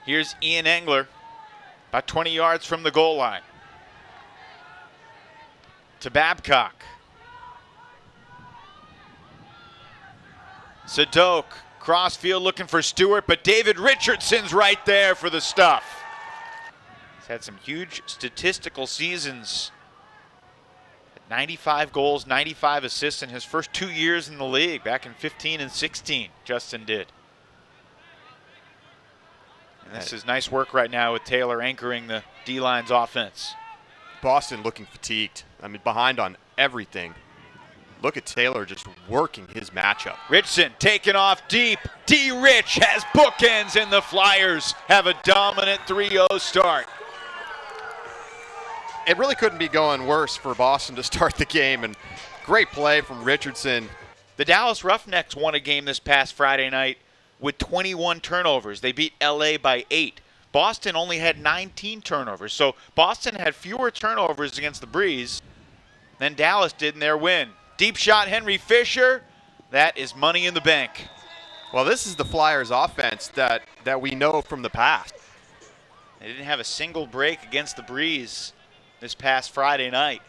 Here's Ian Engler, about 20 yards from the goal line. To Babcock. Sadok, crossfield looking for Stewart, but David Richardson's right there for the stuff. He's had some huge statistical seasons. 95 goals, 95 assists in his first 2 years in the league, back in 15 and 16, Justin did. And this is nice work right now with Taylor anchoring the D-line's offense. Boston looking fatigued. I mean, behind on everything. Look at Taylor just working his matchup. Richson taking off deep. D-Rich has bookends, and the Flyers have a dominant 3-0 start. It really couldn't be going worse for Boston to start the game, and great play from Richardson. The Dallas Roughnecks won a game this past Friday night with 21 turnovers. They beat LA by 8. Boston only had 19 turnovers, so Boston had fewer turnovers against the Breeze than Dallas did in their win. Deep shot, Henry Fisher. That is money in the bank. Well, this is the Flyers offense that we know from the past. They didn't have a single break against the Breeze this past Friday night.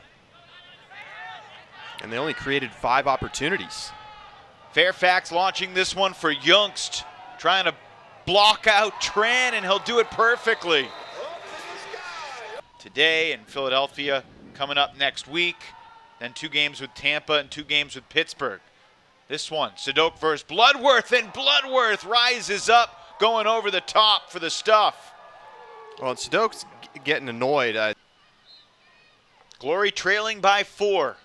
And they only created 5 opportunities. Fairfax launching this one for Youngst, trying to block out Tran, and he'll do it perfectly. Today in Philadelphia, coming up next week. Then 2 games with Tampa and 2 games with Pittsburgh. This one, Sadok versus Bloodworth, and Bloodworth rises up, going over the top for the stuff. Well, Sadok's getting annoyed. Glory trailing by 4.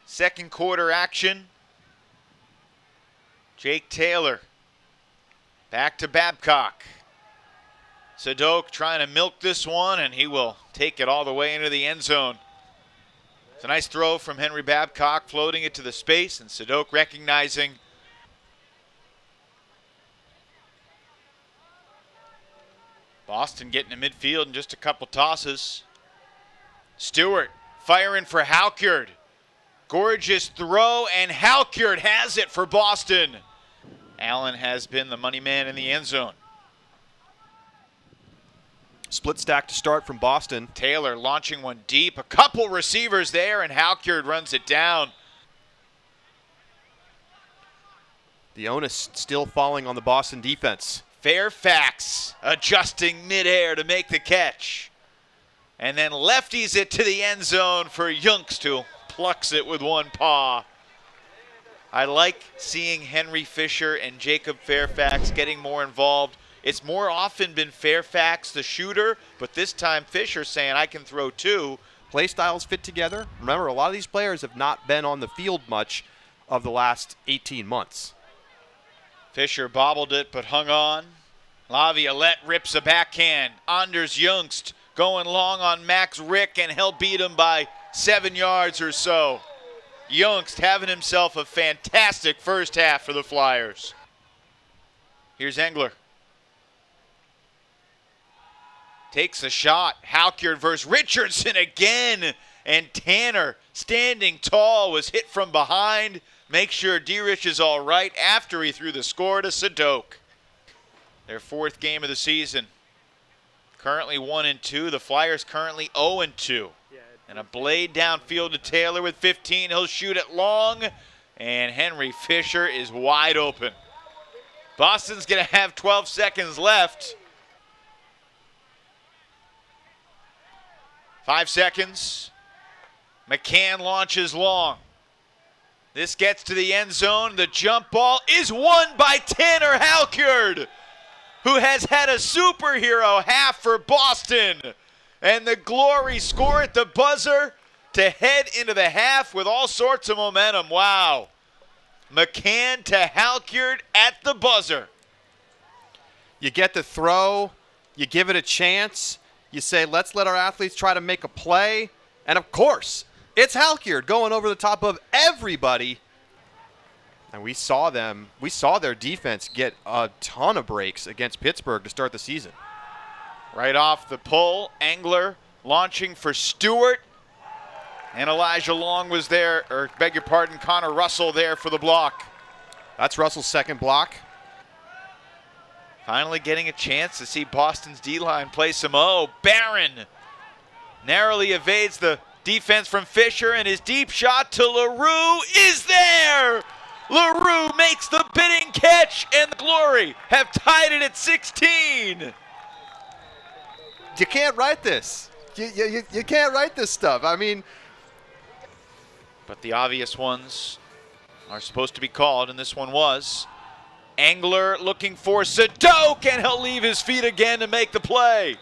Second quarter action. Jake Taylor back to Babcock. Sadok trying to milk this one, and he will take it all the way into the end zone. It's a nice throw from Henry Babcock, floating it to the space, and Sadok recognizing. Boston getting to midfield in just a couple tosses. Stewart firing for Halkyard. Gorgeous throw, and Halkyard has it for Boston. Allen has been the money man in the end zone. Split stack to start from Boston. Taylor launching one deep. A couple receivers there, and Halkyard runs it down. The onus still falling on the Boston defense. Fairfax adjusting midair to make the catch. And then lefties it to the end zone for Youngst, who plucks it with one paw. I like seeing Henry Fisher and Jacob Fairfax getting more involved. It's more often been Fairfax the shooter, but this time Fisher saying I can throw 2. Play styles fit together. Remember, a lot of these players have not been on the field much of the last 18 months. Fisher bobbled it but hung on. Laviolette rips a backhand. Anders Youngst going long on Max Rick, and he'll beat him by 7 yards or so. Youngst having himself a fantastic first half for the Flyers. Here's Engler. Takes a shot. Halkyard versus Richardson again. And Tanner, standing tall, was hit from behind. Make sure D-Rich is all right after he threw the score to Sadok. Their 4th game of the season. Currently 1-2. The Flyers currently 0-2. And a blade downfield to Taylor with 15. He'll shoot it long. And Henry Fisher is wide open. Boston's going to have 12 seconds left. 5 seconds. McCann launches long. This gets to the end zone. The jump ball is won by Tanner Halkyard, who has had a superhero half for Boston. And the Glory score at the buzzer to head into the half with all sorts of momentum. Wow. McCann to Halkyard at the buzzer. You get the throw. You give it a chance. You say, let's let our athletes try to make a play. And, of course, it's Halkyard going over the top of everybody. And we saw their defense get a ton of breaks against Pittsburgh to start the season. Right off the pull, Engler launching for Stewart. And Elijah Long was there, or beg your pardon, Connor Russell there for the block. That's Russell's second block. Finally getting a chance to see Boston's D-line play some Barron narrowly evades the defense from Fisher, and his deep shot to LaRue is there! LaRue makes the bidding catch, and the Glory have tied it at 16. You can't write this. You can't write this stuff. I mean, but the obvious ones are supposed to be called, and this one was. Angler looking for Sadok, and he'll leave his feet again to make the play.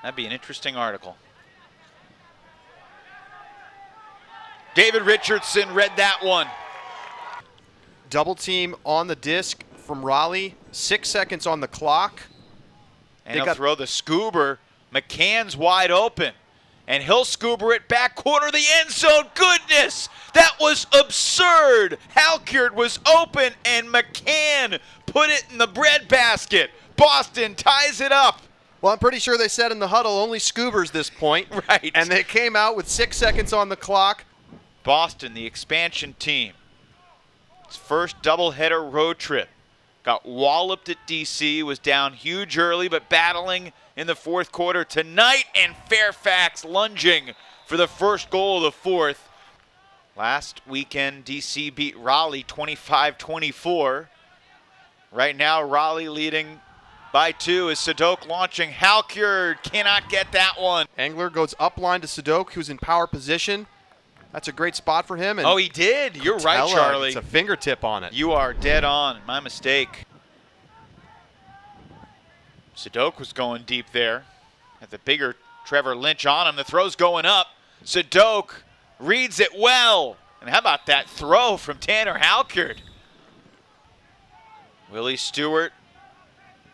That'd be an interesting article. David Richardson read that one. Double team on the disc from Raleigh. 6 seconds on the clock. And he'll throw the scoober. McCann's wide open. And he'll scoober it back corner of the end zone. Goodness! That was absurd! Halkert was open, and McCann put it in the breadbasket. Boston ties it up. Well, I'm pretty sure they said in the huddle only scoobers this point. Right. And they came out with 6 seconds on the clock. Boston, the expansion team. Its first doubleheader road trip. Got walloped at D.C., was down huge early, but battling in the fourth quarter tonight, and Fairfax lunging for the first goal of the fourth. Last weekend, D.C. beat Raleigh 25-24. Right now, Raleigh leading by 2 as Sadok launching. Halkert cannot get that one. Angler goes up line to Sadok, who's in power position. That's a great spot for him. And he did. You're right, Charlie. It's a fingertip on it. You are dead on. My mistake. Sadok was going deep there. Had the bigger Trevor Lynch on him. The throw's going up. Sadok reads it well. And how about that throw from Tanner Halkert? Willie Stewart,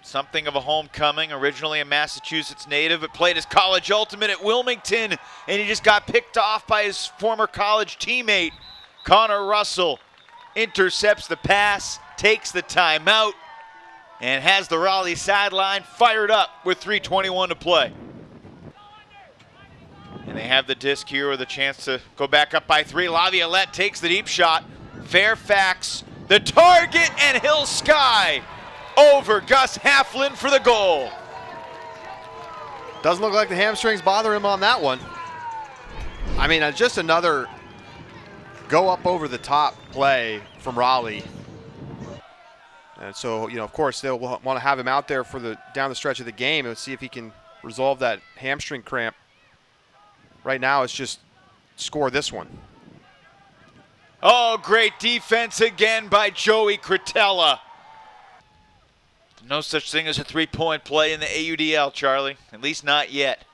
something of a homecoming, originally a Massachusetts native, but played his college ultimate at Wilmington, and he just got picked off by his former college teammate. Connor Russell intercepts the pass, takes the timeout, and has the Raleigh sideline fired up with 3:21 to play. And they have the disc here with a chance to go back up by 3. Laviolette takes the deep shot. Fairfax, the target, and Hill Sky over Gus Halflin for the goal. Doesn't look like the hamstrings bother him on that one. I mean, just another go up over the top play from Raleigh. And so, of course, they'll want to have him out there for down the stretch of the game and see if he can resolve that hamstring cramp. Right now, it's just score this one. Oh, great defense again by Joey Cretella. No such thing as a three-point play in the AUDL, Charlie. At least not yet.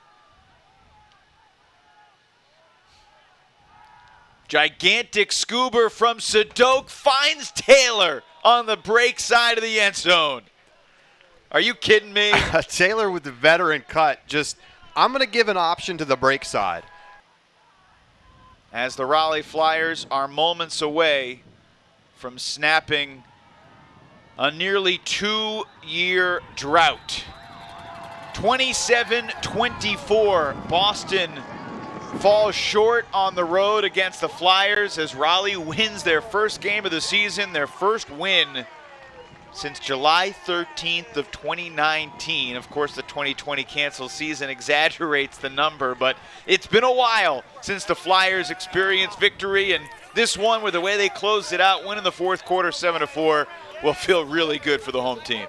Gigantic scoober from Sadok finds Taylor on the break side of the end zone. Are you kidding me? Taylor with the veteran cut. I'm going to give an option to the break side. As the Raleigh Flyers are moments away from snapping a nearly 2-year drought. 27-24. Boston falls short on the road against the Flyers as Raleigh wins their first game of the season, their first win since July 13th of 2019. Of course, the 2020 canceled season exaggerates the number, but it's been a while since the Flyers experienced victory, and this one, with the way they closed it out, winning the fourth quarter 7-4, will feel really good for the home team.